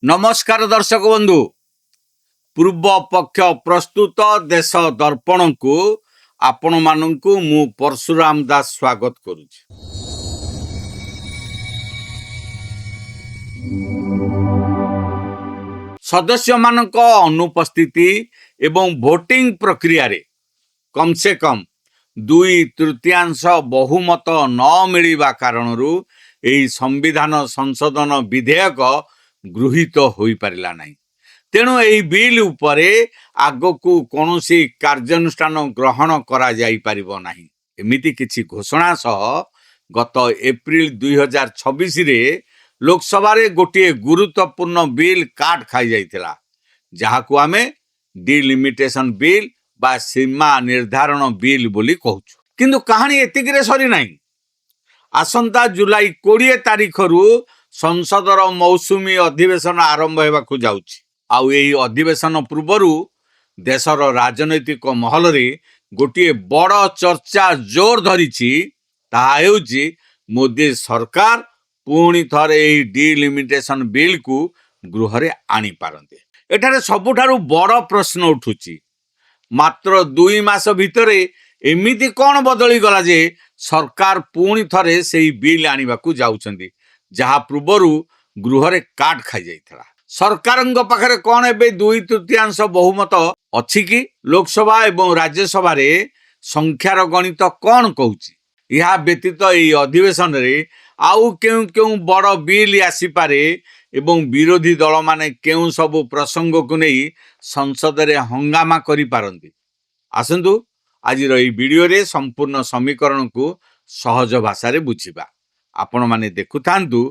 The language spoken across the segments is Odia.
नमस्कार दर्शक बंधु पूर्व पक्ष प्रस्तुत देश दर्पण को आपण मानू मु परशुराम दास स्वागत करुछि। सदस्य मानक अनुपस्थिति एवं भोटिंग प्रक्रिया रे कम से कम 2/3 बहुमत न मिलिबा कारणरू एही संविधान संशोधन विधेयक गृहीत हो पारिला नहीं। तेणु एही बिल उपरे आगकू कौनसी कार्यानुष्ठान ग्रहण करा जाई परिबो नहीं। एमिति किछि घोषणा सह गत एप्रिल 2026 रे लोकसभा रे गोटे गुरुत्वपूर्ण बिल काट खाई जाइथिला, जहाकू आमे डिलिमिटेशन बिल बा सीमा निर्धारण बिल बोली कहूछु। किंतु कहानी एतिकरे सरी नहीं। आसंता जुलाई 20 तारीख रु संसदर मौसुमी अधिवेशन आरंभ होगाकू जाउछि। आउ एही अधिवेशन पूर्वरु देशर राजनैतिक महल रे गोटे बड़ चर्चा जोर धरिछि। ताहा हेउछि मोदी सरकार पुणी थरे एही डिलिमिटेशन बिल को गृह रे आनी पारंते। एठारे सबुठारु बड़ प्रश्न उठुछि, मात्र 2 मास भितरे एमिति कोन बदली गला जे सरकार पुणी थरे सेही बिल आनिबाकू जाउछन्ती, जहा पूर्वरु गृह रे काट खाई जाइथिला। सरकारंग पाखरे कोन एबे 2/3 बहुमत अछि कि? लोकसभा एवं राज्यसभा रे संख्यार गणित कोन कहूछि? यह व्यतीत एही अधिवेशन रे आउ केउ केउ बड़ बिल आसी पारे एवं विरोधी दल माने केउ सब प्रसंग को नहीं संसद रे हंगामा करि पारंती। आसंतु आज एही वीडियो रे संपूर्ण समीकरण को सहज भाषा रे बुझिबा। आपण माने देखुथांतु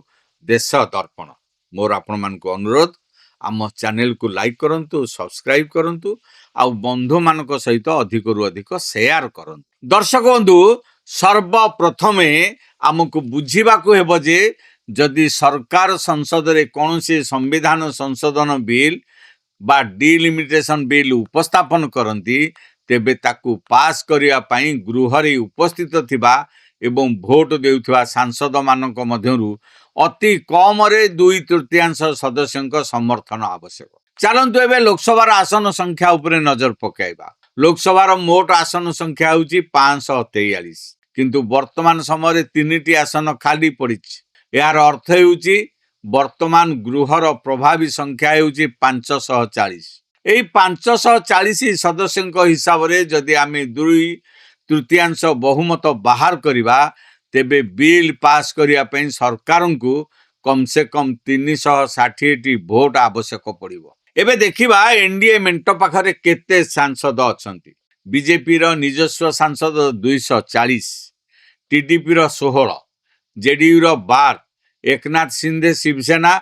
देश दर्पण। मोर आपण मान को अनुरोध, आम चैनल को लाइक करंतु, सब्सक्राइब करंतु, आ बंधु मानक सहित अधिक रु अधिक शेयर करंतु। दर्शक बंधु, सर्वप्रथमे आमको बुझिबा को हेबो जे जदि सरकार संसद रे कोनोसी संविधान संशोधन बिल बा डिलिमिटेशन बिल उपस्थापन करंती, तेबे ताकू पास करिया पई गृह रे उपस्थित थिबा एवं भोट देउथवा सांसद मानक मध्यरु अति कम रे 2/3 सदस्यଙ୍କ समर्थन आवश्यक। चलंतु एबे लोकसभार आसन संख्या उपरे नजर पकाइबा। लोकसभार मोट आसन संख्या होची 543, किंतु वर्तमान समय 3टी आसन खाली पड़िछि। यार अर्थ होची वर्तमान गृहर प्रभावी संख्या होची 540। एही 540 सदस्यଙ୍କ हिसाब रे जदि आमे 2/3 बहुमत बाहर करिबा, तेबे बिल पास करिया पई सरकार को कम से कम 360 भोट आवश्यक पड़िबो। एबे देखिबा एनडीए मेंट पाखरे केते सांसद अछंती। बीजेपी रो निजस्व सांसद 240, टीडीपी रो 16, जेडीयू रो 12, Eknath Shinde Shiv Sena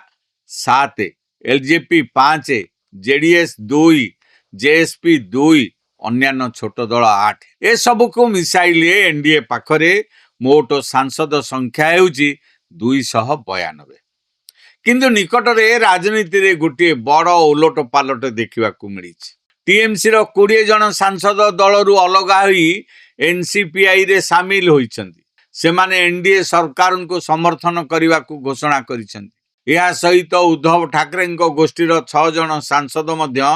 7, LJP 5, JDS 2, JSP 2, अन्यान्य छोट दल 8। ए सब को मिसाइले एनडीए पाखरे मोट सांसद संख्या हेउची 292। किंतु निकट रे राजनीति रे गोटे बड़ उलट पालट देखिबा को मिलिछि। टीएमसी रो 20 जन सांसद दल रु अलगा होई एनसीपीआई रे शामिल होइछन्ती। सेमाने एनडीए सरकार को समर्थन करने को घोषणा करिसेंती। यह सहित उद्धव ठाकरे गोष्ठी 6 जन सांसद मध्य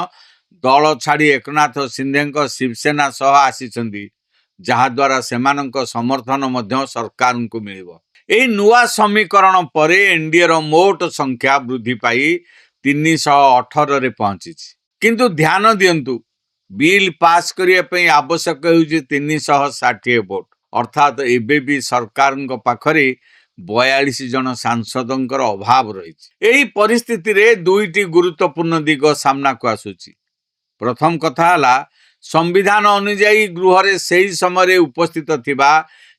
दल छाड़ी एकनाथ शिंदे शिवसेना सह आसीचंती, जहा द्वारा सेमानक समर्थन मध्य सरकार को मिलिबो। एही नुआ समीकरण परे एनडीए रो मोट संख्या वृद्धि पाई 318 रे पहुंचीछि। किंतु ध्यान दियंतु, बिल पास करिया पई आवश्यक होउछि 360 वोट। अर्थात एबे भी सरकार पाखरे 42 जन सांसदंकर अभाव रहिछि। एही परिस्थिति रे दुईटी गुरुत्वपूर्ण दिग सामना को आसुछि। प्रथम कथा हला, संविधान अनुଯାयी गृह रे सही समय उपस्थित थिबा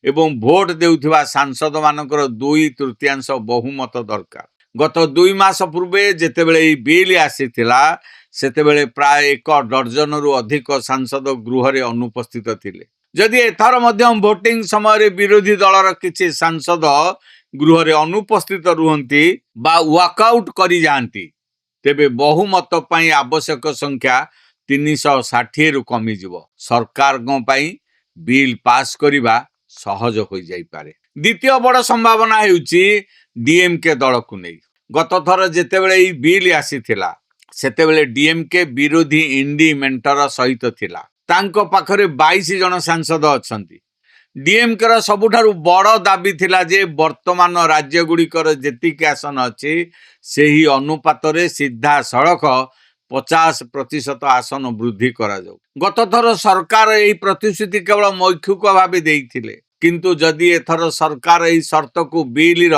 एवं भोट देउथिबा सांसद मानकर 2/3 बहुमत दरकार। गत 2 मास पूर्वे जेतेबेले ई बिल आसीथिला, सेतेबेले प्राय 1 दर्जन रु अधिक सांसद गृह रे अनुपस्थित थिले। जदि एथर मध्यम भोटिंग समय विरोधी दलर किछि सांसद गृह रे अनुपस्थित रुहंती बा वॉकआउट करि जांती, तेबे बहुमत पई आवश्यक संख्या 360 रु कमी जिवो। सरकार गो पई बिल पास करिबा सहज हो जाई पारे। द्वितीय बड़ संभावना हेउची डीएमके दल को नहीं। ଗତ ଥର ଯେତେବେଳେ ଏଇ ବିଲ୍ ଆସିଥିଲା ସେତେବେଳେ ଡିଏମକେ ବିରୋଧୀ ଇଣ୍ଡି ମେଣ୍ଟର ସହିତ ଥିଲା। ତାଙ୍କ ପାଖରେ 22 ଜଣ ସାଂସଦ ଅଛନ୍ତି। ଡିଏମକେର ସବୁଠାରୁ ବଡ଼ ଦାବି ଥିଲା ଯେ ବର୍ତ୍ତମାନ ରାଜ୍ୟଗୁଡ଼ିକର ଯେତିକି ଆସନ ଅଛି ସେହି ଅନୁପାତରେ ସିଧାସଳଖ 50% ଆସନ ବୃଦ୍ଧି କରାଯାଉ। ଗତ ଥର ସରକାର ଏହି ପ୍ରତିଶ୍ରୁତି କେବଳ ମୌଖିକ ଭାବେ ଦେଇଥିଲେ, କିନ୍ତୁ ଯଦି ଏଥର ସରକାର ଏହି ସର୍ତ୍ତକୁ ବିଲ୍ର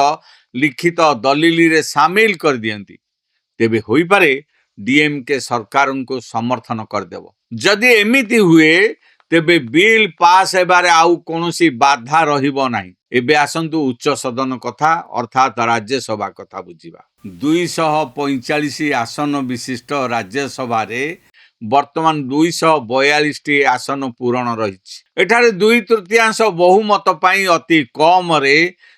ଲିଖିତ ଦଲିଲରେ ସାମିଲ କରିଦିଅନ୍ତି ତେବେ ହୋଇପାରେ ଡିଏମକେ ସରକାରଙ୍କୁ ସମର୍ଥନ କରିଦେବ। ଯଦି ଏମିତି ହୁଏ ତେବେ ବିଲ୍ ପାସ୍ ହେବାରେ ଆଉ କୌଣସି ବାଧା ରହିବ ନାହିଁ। ଏବେ ଆସନ୍ତୁ ଉଚ୍ଚ ସଦନ କଥା ଅର୍ଥାତ୍ ରାଜ୍ୟସଭା କଥା ବୁଝିବା। 245 ଆସନ ବିଶିଷ୍ଟ ରାଜ୍ୟସଭାରେ ବର୍ତ୍ତମାନ 242ଟି ଆସନ ପୂରଣ ରହିଛି। ଏଠାରେ 2/3 ବହୁମତ ପାଇଁ ଅତି କମରେ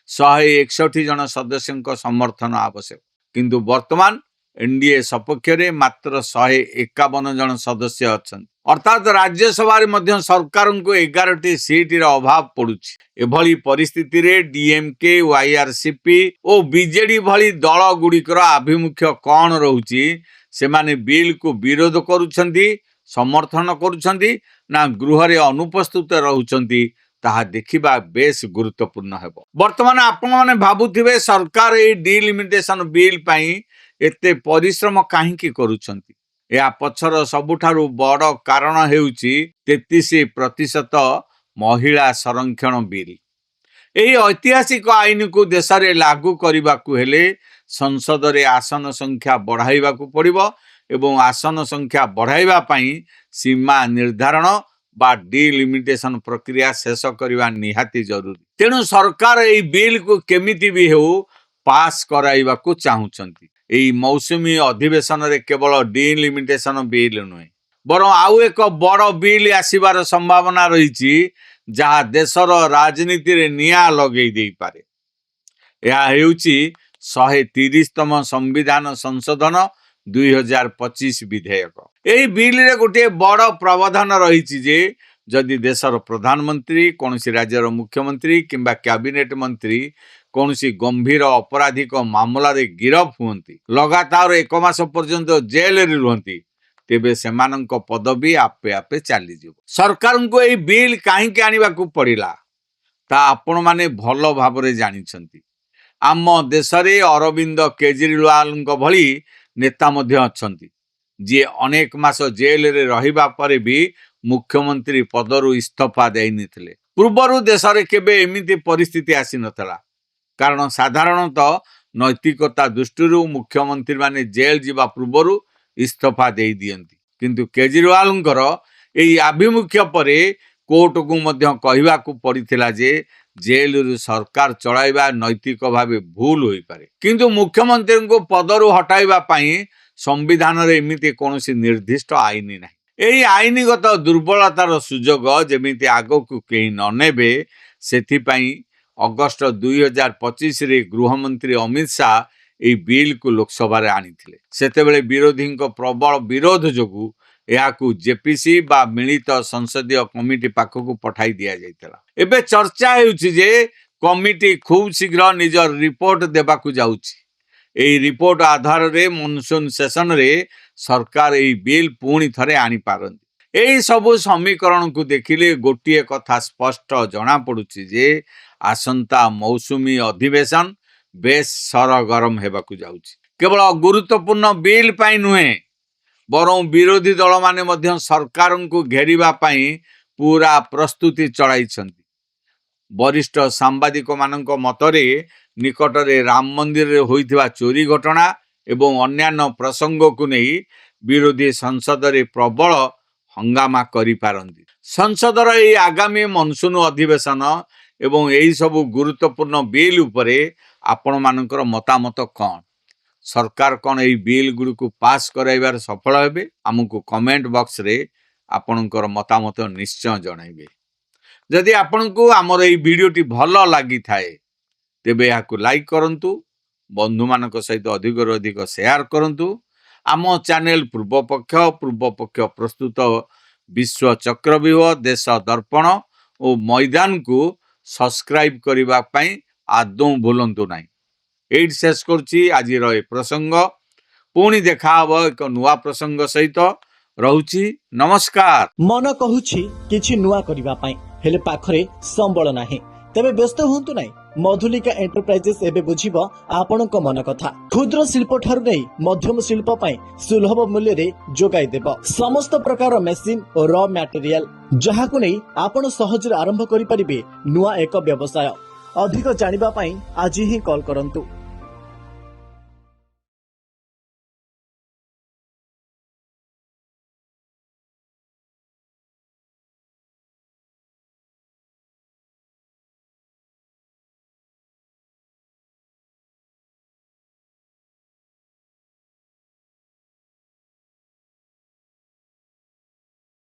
161 ଜଣ ସଦସ୍ୟଙ୍କ ସମର୍ଥନ ଆବଶ୍ୟକ। କିନ୍ତୁ ବର୍ତ୍ତମାନ ଏନଡିଏ ସପକ୍ଷରେ ମାତ୍ର 151 ଜଣ ସଦସ୍ୟ ଅଛନ୍ତି। ଅର୍ଥାତ୍ ରାଜ୍ୟସଭାରେ ମଧ୍ୟ ସରକାରଙ୍କୁ 11ଟି ସିଟର ଅଭାବ ପଡୁଛି। ଏଭଳି ପରିସ୍ଥିତିରେ ଡିଏମକେ, ୱାଇଆରସିପି ଓ ବିଜେଡି ଭଳି ଦଳଗୁଡ଼ିକର ଆଭିମୁଖ୍ୟ କ'ଣ ରହୁଛି? ସେମାନେ ବିଲ୍କୁ ବିରୋଧ କରୁଛନ୍ତି, ସମର୍ଥନ କରୁଛନ୍ତି ନା ଗୃହରେ ଅନୁପସ୍ଥିତ ରହୁଛନ୍ତି, ତାହା ଦେଖିବା ବେଶ ଗୁରୁତ୍ୱପୂର୍ଣ୍ଣ ହେବ। ବର୍ତ୍ତମାନ ଆପଣମାନେ ଭାବୁଥିବେ ସରକାର ଏହି ଡିଲିମିଟେସନ ବିଲ୍ ପାଇଁ ଏତେ ପରିଶ୍ରମ କାହିଁକି କରୁଛନ୍ତି? ଏହା ପଛର ସବୁଠାରୁ ବଡ଼ କାରଣ ହେଉଛି 33% ମହିଳା ସଂରକ୍ଷଣ ବିଲ୍। ଏହି ଐତିହାସିକ ଆଇନକୁ ଦେଶରେ ଲାଗୁ କରିବାକୁ ହେଲେ ସଂସଦରେ ଆସନ ସଂଖ୍ୟା ବଢ଼ାଇବାକୁ ପଡ଼ିବ ଏବଂ ଆସନ ସଂଖ୍ୟା ବଢ଼ାଇବା ପାଇଁ ସୀମା ନିର୍ଦ୍ଧାରଣ ବା ଡିଲିମିଟେସନ ପ୍ରକ୍ରିୟା ଶେଷ କରିବା ନିହାତି ଜରୁରୀ। ତେଣୁ ସରକାର ଏହି ବିଲ୍କୁ କେମିତି ବି ହେଉ ପାସ୍ କରାଇବାକୁ ଚାହୁଁଛନ୍ତି। ଏହି ମୌସୁମୀ ଅଧିବେଶନରେ କେବଳ ଡିଲିମିଟେସନ ବିଲ୍ ନୁହେଁ, ବରଂ ଆଉ ଏକ ବଡ଼ ବିଲ୍ ଆସିବାର ସମ୍ଭାବନା ରହିଛି ଯାହା ଦେଶର ରାଜନୀତିରେ ନିଆଁ ଲଗେଇ ଦେଇପାରେ। ଏହା ହେଉଛି 130ତମ ସମ୍ବିଧାନ ସଂଶୋଧନ 2025 ବିଧେୟକ। ଏହି ବିଲ୍ରେ ଗୋଟିଏ ବଡ଼ ପ୍ରାବଧାନ ରହିଛି ଯେ ଯଦି ଦେଶର ପ୍ରଧାନମନ୍ତ୍ରୀ, କୌଣସି ରାଜ୍ୟର ମୁଖ୍ୟମନ୍ତ୍ରୀ କିମ୍ବା କ୍ୟାବିନେଟ ମନ୍ତ୍ରୀ କୌଣସି ଗମ୍ଭୀର ଅପରାଧିକ ମାମଲାରେ ଗିରଫ ହୁଅନ୍ତି, ଲଗାତାର 1 ମାସ ପର୍ଯ୍ୟନ୍ତ ଜେଲରେ ରୁହନ୍ତି, ତେବେ ସେମାନଙ୍କ ପଦବୀ ଆପେ ଆପେ ଚାଲିଯିବ। ସରକାରଙ୍କୁ ଏହି ବିଲ୍ କାହିଁକି ଆଣିବାକୁ ପଡ଼ିଲା ତାହା ଆପଣମାନେ ଭଲ ଭାବରେ ଜାଣିଛନ୍ତି। ଆମ ଦେଶରେ ଅରବିନ୍ଦ କେଜରିୱାଲଙ୍କ ଭଳି ନେତା ମଧ୍ୟ ଅଛନ୍ତି, ଯିଏ ଅନେକ ମାସ ଜେଲରେ ରହିବା ପରେ ବି ମୁଖ୍ୟମନ୍ତ୍ରୀ ପଦରୁ ଇସ୍ତଫା ଦେଇନଥିଲେ। ପୂର୍ବରୁ ଦେଶରେ କେବେ ଏମିତି ପରିସ୍ଥିତି ଆସିନଥିଲା, କାରଣ ସାଧାରଣତଃ ନୈତିକତା ଦୃଷ୍ଟିରୁ ମୁଖ୍ୟମନ୍ତ୍ରୀମାନେ ଜେଲ୍ ଯିବା ପୂର୍ବରୁ ଇସ୍ତଫା ଦେଇଦିଅନ୍ତି। କିନ୍ତୁ କେଜରିୱାଲଙ୍କର ଏହି ଆଭିମୁଖ୍ୟ ପରେ କୋର୍ଟକୁ ମଧ୍ୟ କହିବାକୁ ପଡ଼ିଥିଲା ଯେ ଜେଲରୁ ସରକାର ଚଳାଇବା ନୈତିକ ଭାବେ ଭୁଲ ହୋଇପାରେ, କିନ୍ତୁ ମୁଖ୍ୟମନ୍ତ୍ରୀଙ୍କୁ ପଦରୁ ହଟାଇବା ପାଇଁ ସମ୍ବିଧାନରେ ଏମିତି କୌଣସି ନିର୍ଦ୍ଦିଷ୍ଟ ଆଇନ ନାହିଁ। ଏହି ଆଇନଗତ ଦୁର୍ବଳତାର ସୁଯୋଗ ଯେମିତି ଆଗକୁ କେହି ନ ନେବେ, ସେଥିପାଇଁ ଅଗଷ୍ଟ 2025ରେ ଗୃହମନ୍ତ୍ରୀ ଅମିତ ଶାହ ଏହି ବିଲ୍କୁ ଲୋକସଭାରେ ଆଣିଥିଲେ। ସେତେବେଳେ ବିରୋଧୀଙ୍କ ପ୍ରବଳ ବିରୋଧ ଯୋଗୁଁ ଏହାକୁ ଜେପିସି ବା ମିଳିତ ସଂସଦୀୟ କମିଟି ପାଖକୁ ପଠାଇ ଦିଆଯାଇଥିଲା। ଏବେ ଚର୍ଚ୍ଚା ହେଉଛି ଯେ କମିଟି ଖୁବ୍ ଶୀଘ୍ର ନିଜ ରିପୋର୍ଟ ଦେବାକୁ ଯାଉଛି। ଏହି ରିପୋର୍ଟ ଆଧାରରେ ମନସୁନ ସେସନରେ ସରକାର ଏହି ବିଲ୍ ପୁଣି ଥରେ ଆଣିପାରନ୍ତି। ଏହି ସବୁ ସମୀକରଣକୁ ଦେଖିଲେ ଗୋଟିଏ କଥା ସ୍ପଷ୍ଟ ଜଣାପଡ଼ୁଛି ଯେ ଆସନ୍ତା ମୌସୁମୀ ଅଧିବେଶନ ବେଶ ସରଗରମ ହେବାକୁ ଯାଉଛି। କେବଳ ଗୁରୁତ୍ୱପୂର୍ଣ୍ଣ ବିଲ୍ ପାଇଁ ନୁହେଁ, ବରଂ ବିରୋଧୀ ଦଳମାନେ ମଧ୍ୟ ସରକାରଙ୍କୁ ଘେରିବା ପାଇଁ ପୁରା ପ୍ରସ୍ତୁତି ଚଳାଇଛନ୍ତି। ବରିଷ୍ଠ ସାମ୍ବାଦିକମାନଙ୍କ ମତରେ ନିକଟରେ ରାମ ମନ୍ଦିରରେ ହୋଇଥିବା ଚୋରି ଘଟଣା ଏବଂ ଅନ୍ୟାନ୍ୟ ପ୍ରସଙ୍ଗକୁ ନେଇ ବିରୋଧୀ ସଂସଦରେ ପ୍ରବଳ ହଙ୍ଗାମା କରିପାରନ୍ତି। ସଂସଦର ଏହି ଆଗାମୀ ମନସୁନ ଅଧିବେଶନ ଏବଂ ଏହିସବୁ ଗୁରୁତ୍ୱପୂର୍ଣ୍ଣ ବିଲ୍ ଉପରେ ଆପଣମାନଙ୍କର ମତାମତ କ'ଣ? ସରକାର କ'ଣ ଏହି ବିଲ୍ ଗୁଡ଼ିକୁ ପାସ୍ କରାଇବାରେ ସଫଳ ହେବେ? ଆମକୁ କମେଣ୍ଟ ବକ୍ସରେ ଆପଣଙ୍କର ମତାମତ ନିଶ୍ଚୟ ଜଣାଇବେ। ଯଦି ଆପଣଙ୍କୁ ଆମର ଏହି ଭିଡ଼ିଓଟି ଭଲ ଲାଗିଥାଏ ତେବେ ଏହାକୁ ଲାଇକ୍ କରନ୍ତୁ, ବନ୍ଧୁମାନଙ୍କ ସହିତ ଅଧିକରୁ ଅଧିକ ସେୟାର କରନ୍ତୁ। ଆମ ଚ୍ୟାନେଲ ପୂର୍ବପକ୍ଷ ପ୍ରସ୍ତୁତ ବିଶ୍ୱ ଚକ୍ରବ୍ୟୁହ, ଦେଶ ଦର୍ପଣ ଓ ମୈଦାନକୁ ସବସ୍କ୍ରାଇବ୍ କରିବା ପାଇଁ ଆଦୌ ଭୁଲନ୍ତୁ ନାହିଁ। ଏଇଠି ଶେଷ କରୁଛି ଆଜିର ଏ ପ୍ରସଙ୍ଗ। ପୁଣି ଦେଖା ହବ ଏକ ନୂଆ ପ୍ରସଙ୍ଗ ସହିତ। ରହୁଛି, ନମସ୍କାର। ମନ କହୁଛି କିଛି ନୂଆ କରିବା ପାଇଁ, ହେଲେ ପାଖରେ ସମ୍ବଳ ନାହିଁ। ତେବେ ବ୍ୟସ୍ତ ହୁଅନ୍ତୁ ନାହିଁ, ମଧୁଲିକା ଏଣ୍ଟରପ୍ରାଇଜେସ୍ ଏବେ ବୁଝିବ ଆପଣଙ୍କ ମନ କଥା। କ୍ଷୁଦ୍ର ଶିଳ୍ପ ଠାରୁ ନେଇ ମଧ୍ୟମ ଶିଳ୍ପ ପାଇଁ ସୁଲଭ ମୂଲ୍ୟରେ ଯୋଗାଇ ଦେବ ସମସ୍ତ ପ୍ରକାର ମେସିନ ଓ ର ମ୍ୟାଟେରିଆଲ, ଯାହାକୁ ନେଇ ଆପଣ ସହଜରେ ଆରମ୍ଭ କରିପାରିବେ ନୂଆ ଏକ ବ୍ୟବସାୟ। ଅଧିକ ଜାଣିବା ପାଇଁ ଆଜି ହିଁ କଲ୍ କରନ୍ତୁ।